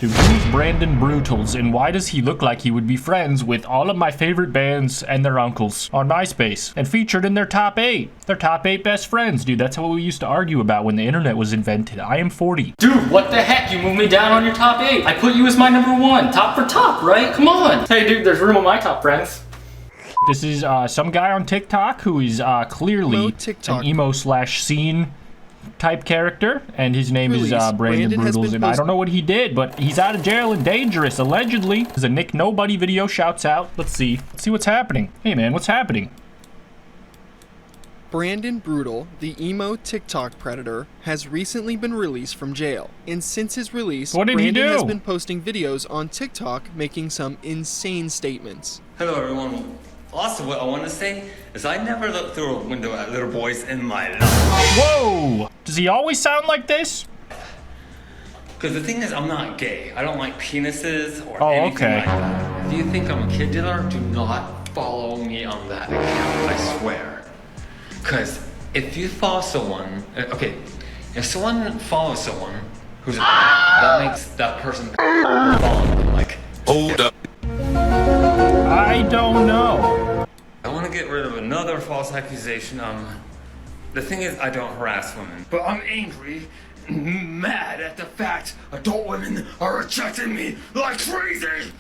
Dude, who's Brandon Brootals, and why does he look like he would be friends with all of my favorite bands and their uncles on MySpace and featured in their top 8? Their top 8 best friends, dude. That's what we used to argue about when the internet was invented. I am 40. Dude, what the heck? You moved me down on your top 8. I put you as my number 1. Top for top, right? Come on. Hey, dude, there's room on my top friends. This is some guy on TikTok who is clearly an emo/scene type character, and his name is Brandon Brootals, and I don't know what he did, but he's out of jail and dangerous, allegedly. There's a Nick Nobody video shouts out. Let's see what's happening. Hey man, what's happening? Brandon Brootal, the emo TikTok predator, has recently been released from jail. And since his release, Brandon has been posting videos on TikTok making some insane statements. Hello everyone. Also, what I want to say is I never looked through a window at little boys in my life. Whoa! Does he always sound like this? Because the thing is, I'm not gay. I don't like penises or anything like that. If you think I'm a kid dealer, do not follow me on that account, I swear. Because if you follow someone, if someone follows someone who's a that makes that person follow them, like, hold up. I don't know. I want to get rid of another false accusation. The thing is, I don't harass women, but I'm angry and mad at the fact adult women are rejecting me like crazy.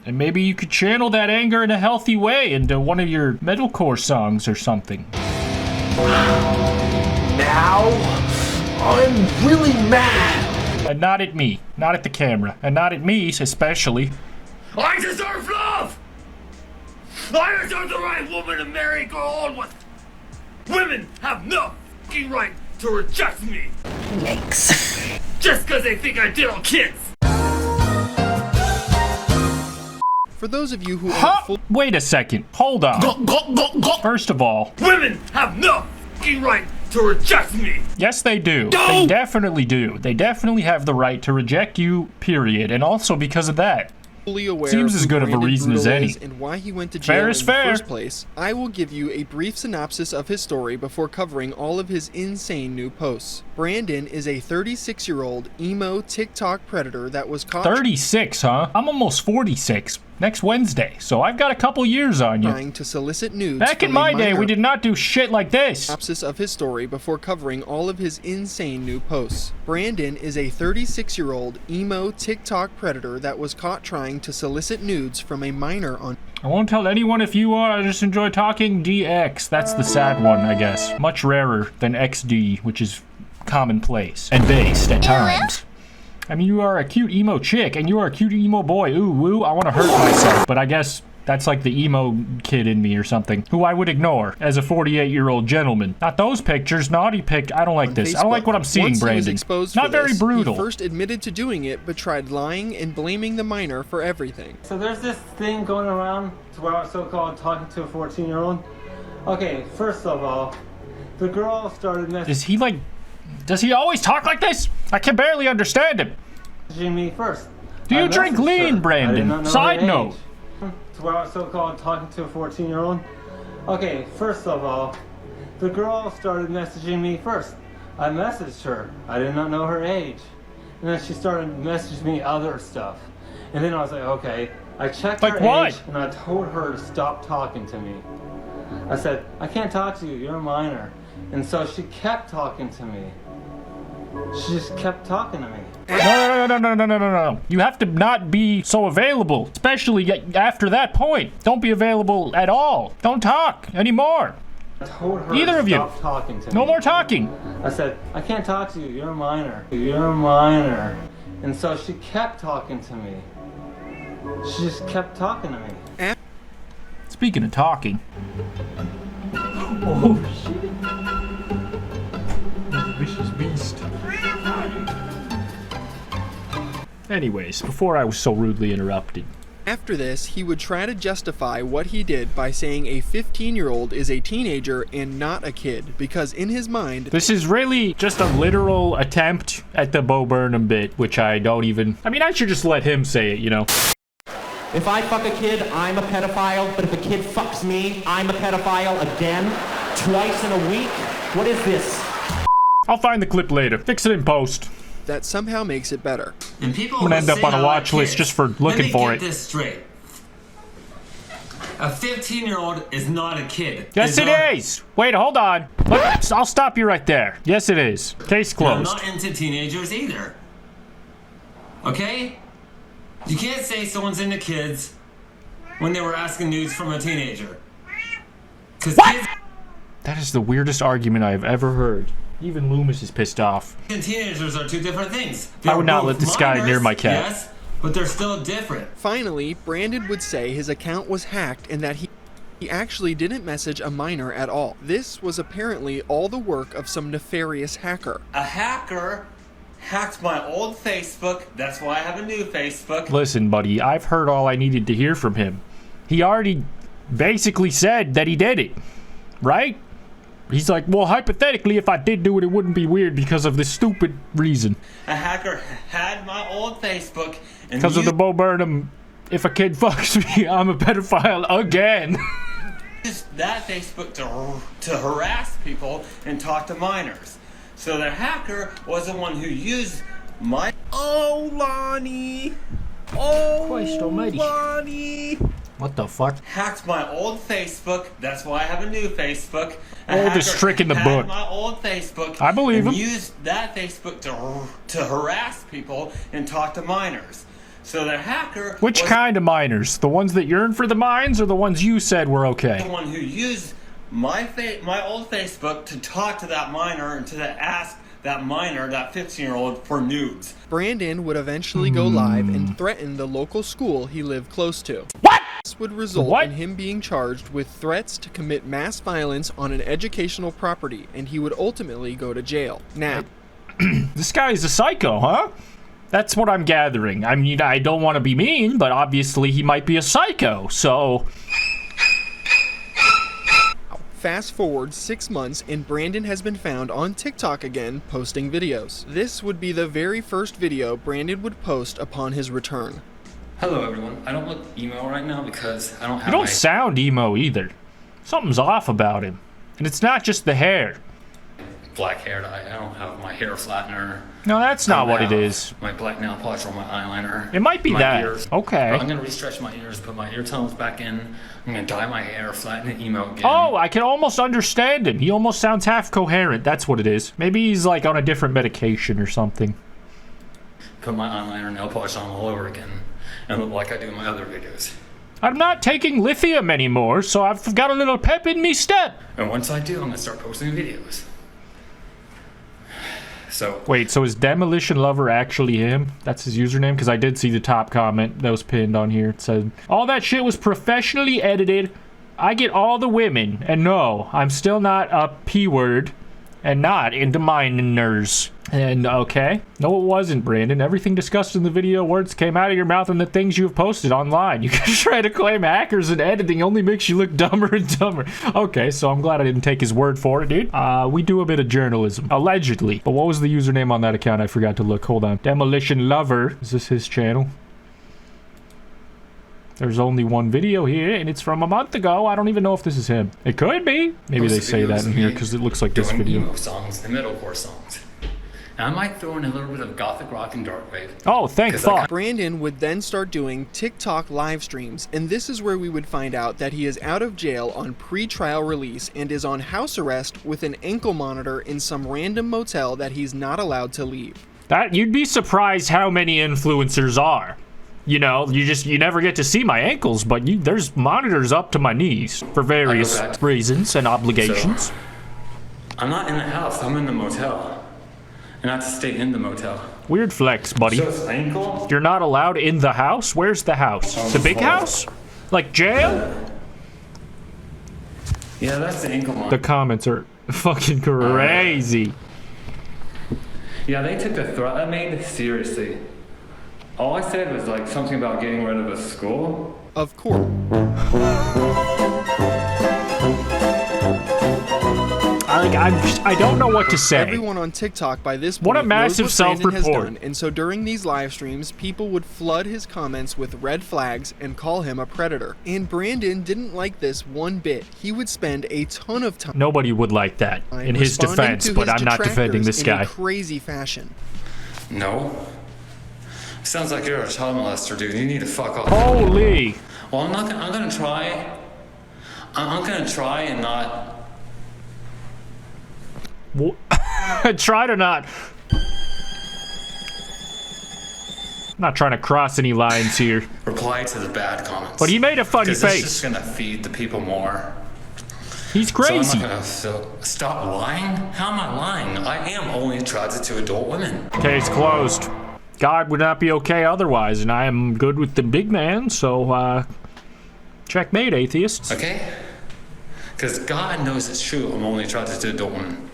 And maybe you could channel that anger in a healthy way into one of your metalcore songs or something. Now, I'm really mad. And not at me, not at the camera, and not at me especially. I deserve love! I deserve the right woman to marry, go on with. Women have no f***ing right to reject me. Yikes. Just because they think I diddle kids. For those of you who Wait a second. Hold on. First of all, women have no f***ing right to reject me. Yes, they do. They definitely do. They definitely have the right to reject you, period. And also because of that. Aware seems as good of a reason as any. And why he went to jail in the first place, I will give you a brief synopsis of his story before covering all of his insane new posts. Brandon is a 36-year-old emo TikTok predator that was caught 36, huh? I'm almost 46 next Wednesday, so I've got a couple years on you. Trying to solicit nudes. Back in my day, we did not do shit like this. Synopsis of his story before covering all of his insane new posts. Brandon is a 36-year-old emo TikTok predator that was caught trying to solicit nudes from a minor on. I won't tell anyone if you are. I just enjoy talking DX. That's the sad one, I guess. Much rarer than XD, which is commonplace and based at times. I mean, you are a cute emo chick, and you are a cute emo boy. Ooh, woo, I want to hurt myself. But I guess that's like the emo kid in me or something, who I would ignore as a 48-year-old gentleman. Not those pictures, naughty I don't like this. Facebook. I don't like what I'm seeing, Brandon. Not very brutal. He first admitted to doing it, but tried lying and blaming the minor for everything. So there's this thing going around to where I was so-called talking to a 14-year-old. Okay, first of all, the girl started messaging. Does he always talk like this? I can barely understand him. Me first. Do you drink lean, Brandon? Side note. To where I was so-called talking to a 14-year-old. Okay, first of all, the girl started messaging me first. I messaged her. I did not know her age. And then she started messaging me other stuff. And then I was like, okay. I checked her age and I told her to stop talking to me. I said, I can't talk to you, you're a minor. And so she kept talking to me. She just kept talking to me. No. You have to not be so available, especially after that point. Don't be available at all. Don't talk anymore. I told her Either of you. Stop talking to me. No more talking. I said, I can't talk to you, you're a minor. You're a minor. And so she kept talking to me. She just kept talking to me. Speaking of talking. Oh, shit. Vicious beast. Anyways, before I was so rudely interrupted. After this, he would try to justify what he did by saying a 15-year-old is a teenager and not a kid, because in his mind... This is really just a literal attempt at the Bo Burnham bit, which I don't even... I mean, I should just let him say it, you know? If I fuck a kid, I'm a pedophile, but if a kid fucks me, I'm a pedophile again, twice in a week? What is this? I'll find the clip later. Fix it in post. that somehow makes it better. And people I'm gonna end will up say on a I watch like list kids. just for looking for Let it. me get this straight. A 15-year-old is not a kid. Yes, it is. Wait, hold on. I'll stop you right there. Yes, it is. Case And I'm closed. not into teenagers either. Okay? You can't say someone's into kids when they were asking nudes from a teenager. Because kids That is the weirdest argument I have ever heard. Even Loomis is pissed off. and teenagers are two different things. I would They're not both let this guy minors, near my cat. Yes, but they're still different. Finally, Brandon would say his account was hacked and that he actually didn't message a minor at all. This was apparently all the work of some nefarious hacker. A hacker hacked my old Facebook. That's why I have a new Facebook. Listen, buddy, I've heard all I needed to hear from him. He already basically said that he did it, right? He's like, well, hypothetically, if I did do it, it wouldn't be weird because of this stupid reason. A hacker had my old Facebook and Because of the Bo Burnham, if a kid fucks me, I'm a pedophile again. used that Facebook to harass people and talk to minors. So the hacker was the one who used my... Oh, Lonnie! Oh, Christ almighty. Lonnie! What the fuck? hacked my old Facebook. That's why I have a new Facebook. Oldest hacker trick in the had book. My old Facebook. I believe and him. Used that Facebook to harass people and talk to minors. So the hacker Which was kind of minors? The ones that yearn for the mines or the ones you said were the okay? one who used my old Facebook to talk to that minor and to ask that minor, that 15-year-old, for nudes. Brandon would eventually go live and threaten the local school he lived close to. What? This would result What? in him being charged with threats to commit mass violence on an educational property, and he would ultimately go to jail. Now, This guy's a psycho, huh? That's what I'm gathering. I mean, I don't want to be mean, but obviously he might be a psycho, so... fast forward 6 months and Brandon has been found on TikTok again posting videos. This would be the very first video Brandon would post upon his return. Hello, everyone. I don't look emo right now because I don't have You don't sound emo either. Something's off about him. And it's not just the hair. black hair dye. I don't have my hair flattener. No, that's not what it have is. My black nail polish or my eyeliner. It might be my that. Ears. Okay. I'm gonna restretch my ears, put my ear tones back in. I'm gonna dye my hair, flatten it, emo again. Oh, I can almost understand him. He almost sounds half coherent. That's what it is. Maybe he's like on a different medication or something. Put my eyeliner and nail polish on all over again. And look like I do in my other videos. I'm not taking lithium anymore, so I've got a little pep in me step. And once I do, I'm gonna start posting videos. So Wait, so is Demolition Lover actually him? That's his username? Because I did see the top comment that was pinned on here. It said, all that shit was professionally edited. I get all the women. And no, I'm still not a P-word. And not into minors. And okay. No, it wasn't, Brandon. Everything discussed in the video, words came out of your mouth and the things you have posted online. You can try to claim hackers and editing only makes you look dumber and dumber. Okay, so I'm glad I didn't take his word for it, dude. We do a bit of journalism. Allegedly. But what was the username on that account? I forgot to look. Hold on. Demolition Lover. Is this his channel? There's only one video here, and it's from a month ago. I don't even know if this is him. It could be. Maybe they say that in here because it looks like this doing video. emo songs and metalcore songs. And I might throw in a little bit of gothic rock and dark wave. Oh, thank 'Cause I fuck. Brandon would then start doing TikTok live streams, and this is where we would find out that he is out of jail on pre-trial release and is on house arrest with an ankle monitor in some random motel that he's not allowed to leave. That you'd be surprised how many influencers are. You know, you never get to see my ankles, but there's monitors up to my knees for various back. reasons and obligations. So, I'm not in the house, I'm in the motel. And I have to stay in the motel. Weird flex, buddy. So it's ankle? You're not allowed in the house? Where's the house? The big house? Like jail? Yeah, that's the ankle The monitor. comments are fucking crazy. Yeah, they took the threat I made seriously. All I said was like something about getting rid of a school. Of course. I don't know what to say. Everyone on TikTok by this point What a massive knows what Brandon has self-report. done, and so during these live streams, people would flood his comments with red flags and call him a predator. And Brandon didn't like this one bit. He would spend a ton of time Nobody would like that in his responding defense, to but his I'm not defending detractors this in a guy. crazy fashion. No. Sounds like you're a child molester, dude. You need to fuck off. Holy. Well, I'm gonna try. I'm gonna try and not. Try to not. I'm not trying to cross any lines here. Reply to the bad comments. But he made a funny face. It's just gonna feed the people more. He's crazy. So I'm not gonna stop lying? How am I lying? I am only attracted to adult women. Case closed. God would not be okay otherwise, and I am good with the big man, so, checkmate, atheists. Okay? Because God knows it's true. I'm only attracted to adult women.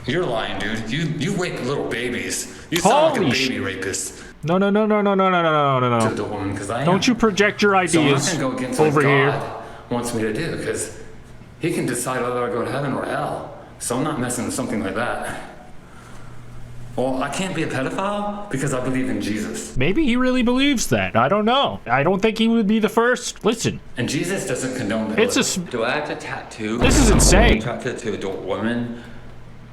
You're lying, dude. You rape little babies. You sound like a baby rapist. No. To adult women, because I am. Don't you project your ideas so I'm not gonna go against over what here. God wants me to do, because he can decide whether I go to heaven or hell. So I'm not messing with something like that. Well, I can't be a pedophile because I believe in Jesus. Maybe he really believes that. I don't know. I don't think he would be the first. Listen. And Jesus doesn't condone that. Do I have to tattoo? This is insane. Attracted to adult women,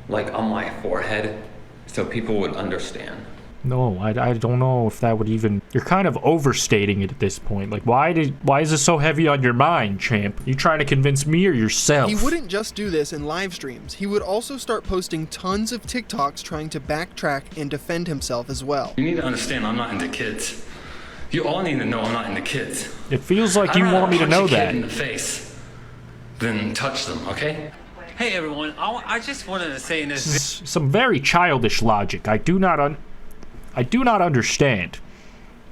like on my forehead, so people would understand. No, I don't know if that would even... You're kind of overstating it at this point. Like, why is this so heavy on your mind, champ? You trying to convince me or yourself? He wouldn't just do this in live streams. He would also start posting tons of TikToks trying to backtrack and defend himself as well. You need to understand I'm not into kids. You all need to know I'm not into kids. It feels like you want me to know that. I'd rather punch a kid in the face than touch them, okay? Hey everyone, I just wanted to say in this some very childish logic. I do not understand.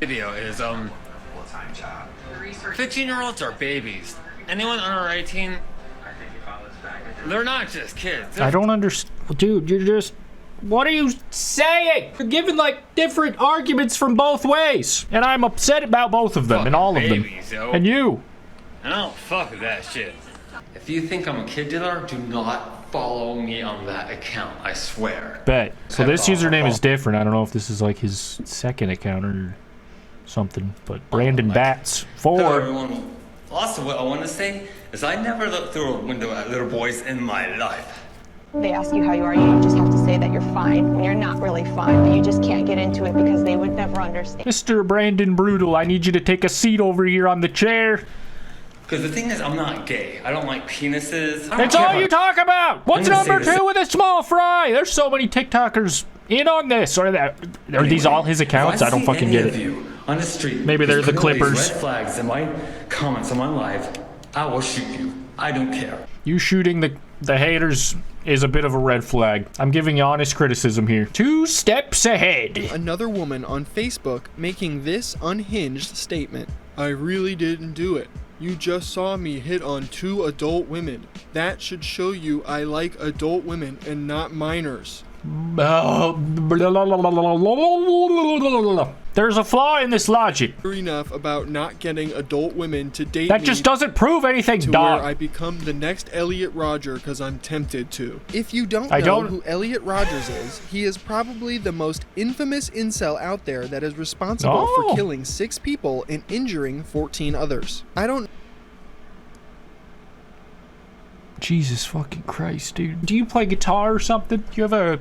video is 15-year-olds are babies. Anyone under 18, they're not just kids. I don't understand, dude. You're just. What are you saying? You're giving like different arguments from both ways, and I'm upset about both of them and all of them. Yo. And you. I don't fuck with that shit. If you think I'm a kid dealer, do not follow me on that account, I swear. Bet. So this username is different. I don't know if this is like his second account or something, but Brandon Bats 4. Hello everyone. Also, what I want to say is I never looked through a window at little boys in my life. They ask you how you are, you just have to say that you're fine when you're not really fine, but you just can't get into it because they would never understand. Mr. Brandon Brootal, I need you to take a seat over here on the chair. Because the thing is, I'm not gay. I don't like penises. That's all you talk about. What's number 2 with a small fry? There's so many TikTokers in on this. Are these all his accounts? I don't fucking get it. You on the street, maybe they're the Clippers. Red flags in my comments on my live. I will shoot you. I don't care. You shooting the haters is a bit of a red flag. I'm giving you honest criticism here. 2 steps ahead. Another woman on Facebook making this unhinged statement. I really didn't do it. You just saw me hit on 2 adult women. That should show you I like adult women and not minors. There's a flaw in this logic. Enough about not getting adult women to date that me just doesn't prove anything, to dog. where I become the next Elliot Rodger because I'm tempted to. If you don't know who Elliot Rodgers is, he is probably the most infamous incel out there that is responsible for killing 6 people and injuring 14 others. I don't... Jesus fucking Christ, dude. Do you play guitar or something? Do you have a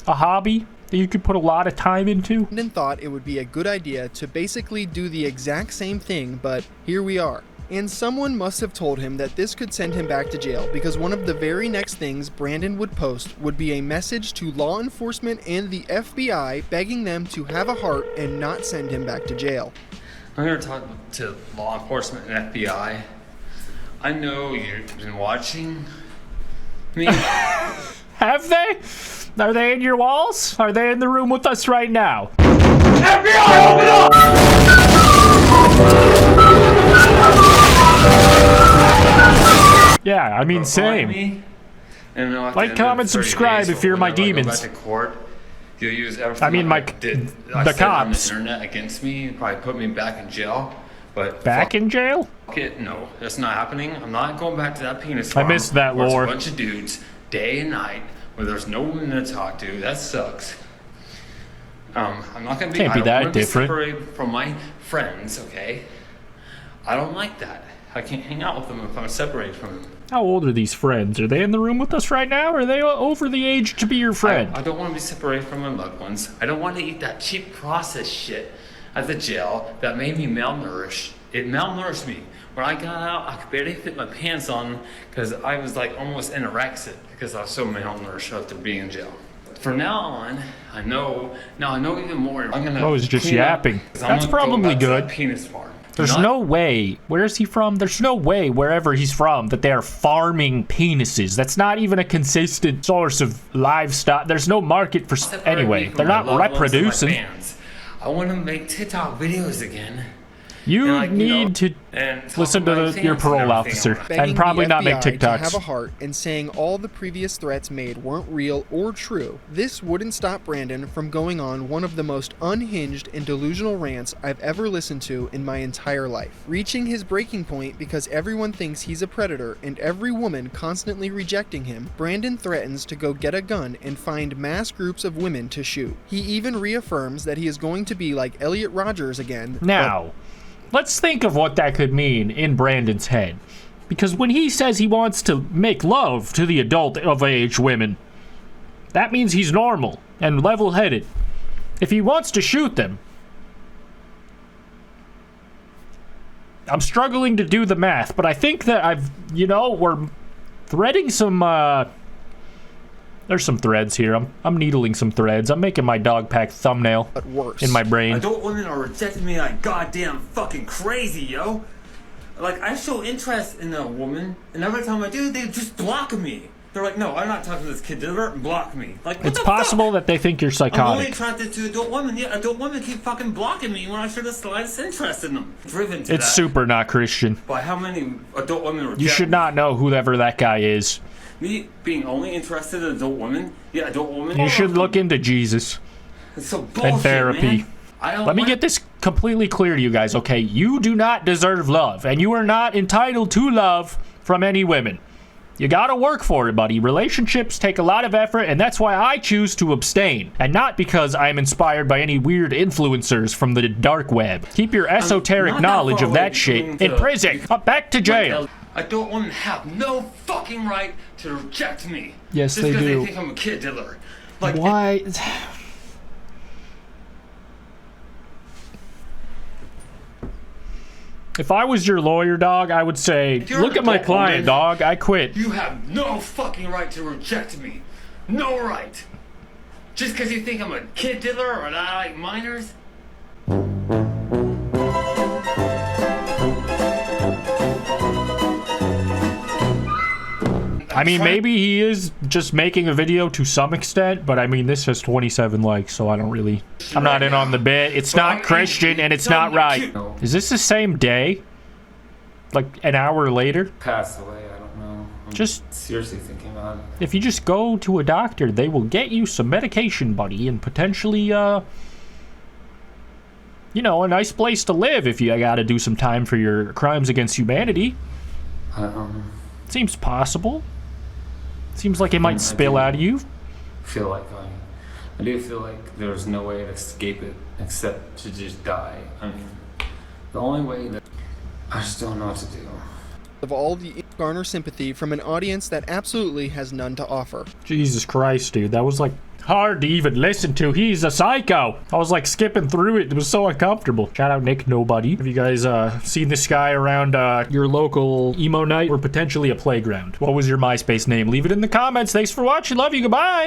hobby that you could put a lot of time into? Brandon thought it would be a good idea to basically do the exact same thing, but here we are. And someone must have told him that this could send him back to jail, because one of the very next things Brandon would post would be a message to law enforcement and the FBI begging them to have a heart and not send him back to jail. I'm going to talk to law enforcement and FBI. I know you've been watching me. Have they? Are they in your walls? Are they in the room with us right now? FBI, open up! Yeah, I mean, same. Like, comment, subscribe if you're my demons. Go back to court. You'll use everything I mean, the cops. On the internet against me, probably put me back in jail. But back in jail? No, that's not happening. I'm not going back to that penis farm. I missed that lore. It's a bunch of dudes, day and night, where there's no women to talk to. That sucks. I'm not gonna be. Can't be that different. Separate from my friends, okay? I don't like that. I can't hang out with them if I'm separated from them. How old are these friends? Are they in the room with us right now, or are they over the age to be your friend? I don't want to be separated from my loved ones. I don't want to eat that cheap processed shit at the jail that made me malnourished. It malnourished me. When I got out, I could barely fit my pants on because I was like almost anorexic because I was so malnourished after being in jail. From now on, I know even more. I'm gonna. Oh, he's just yapping. That's probably good. Penis farm. There's no way. Where is he from? There's no way wherever he's from that they're farming penises. That's not even a consistent source of livestock. There's no market for. Anyway, they're not reproducing. I want to make TikTok videos again. You need to listen to your parole officer and probably not make TikToks. To have a heart and saying all the previous threats made weren't real or true. This wouldn't stop Brandon from going on one of the most unhinged and delusional rants I've ever listened to in my entire life. Reaching his breaking point because everyone thinks he's a predator and every woman constantly rejecting him, Brandon threatens to go get a gun and find mass groups of women to shoot. He even reaffirms that he is going to be like Elliot Rodgers again. Now, let's think of what that could mean in Brandon's head. Because when he says he wants to make love to the adult of age women, that means he's normal and level-headed. If he wants to shoot them, I'm struggling to do the math, but I think that we're threading some, there's some threads here. I'm needling some threads. I'm making my dog pack thumbnail in my brain. Adult women are rejecting me like goddamn fucking crazy, yo. Like, I show interest in a woman, and every time I do, they just block me. They're like, no, I'm not talking to this kid. They'll block me. Like, it's possible that they think you're psychotic. I'm only attracted to adult women. Yeah, adult women keep fucking blocking me when I show the slightest interest in them. Driven to it's that. Super not Christian. By how many adult women reject You should not know whoever that guy is. Me being only interested in adult women? Yeah, adult women. You should look into Jesus. It's so bullshit, and therapy. Man. Let me get this completely clear to you guys, okay? You do not deserve love, and you are not entitled to love from any women. You gotta work for it, buddy. Relationships take a lot of effort, and that's why I choose to abstain. And not because I'm inspired by any weird influencers from the dark web. Keep your esoteric knowledge of that shit in prison. Back to jail. Adult women have no fucking right to reject me. Yes, just they do. Just because they think I'm a kid dealer. Like, why? If I was your lawyer, dog, I would say, look at my client, dog. I quit. You have no fucking right to reject me. No right. Just because you think I'm a kid dealer or that I like minors? I mean, maybe he is just making a video to some extent, but I mean, this has 27 likes, so I don't really... I'm not in on the bit. It's not Christian, and it's not right. Is this the same day? Like, an hour later? Passed away, I don't know. I'm just seriously thinking about it. If you just go to a doctor, they will get you some medication, buddy, and potentially, you know, a nice place to live if you gotta do some time for your crimes against humanity. Seems possible. Seems like it might spill out of you. I do feel like there's no way to escape it except to just die. I mean, the only way that I just don't know what to do. Of all the garner sympathy from an audience that absolutely has none to offer. Jesus Christ, dude, that was like hard to even listen to. He's a psycho. I was like skipping through it. It was so uncomfortable. Shout out Nick Nobody. Have you guys seen this guy around your local emo night or potentially a playground? What was your MySpace name? Leave it in the comments. Thanks for watching. Love you. Goodbye.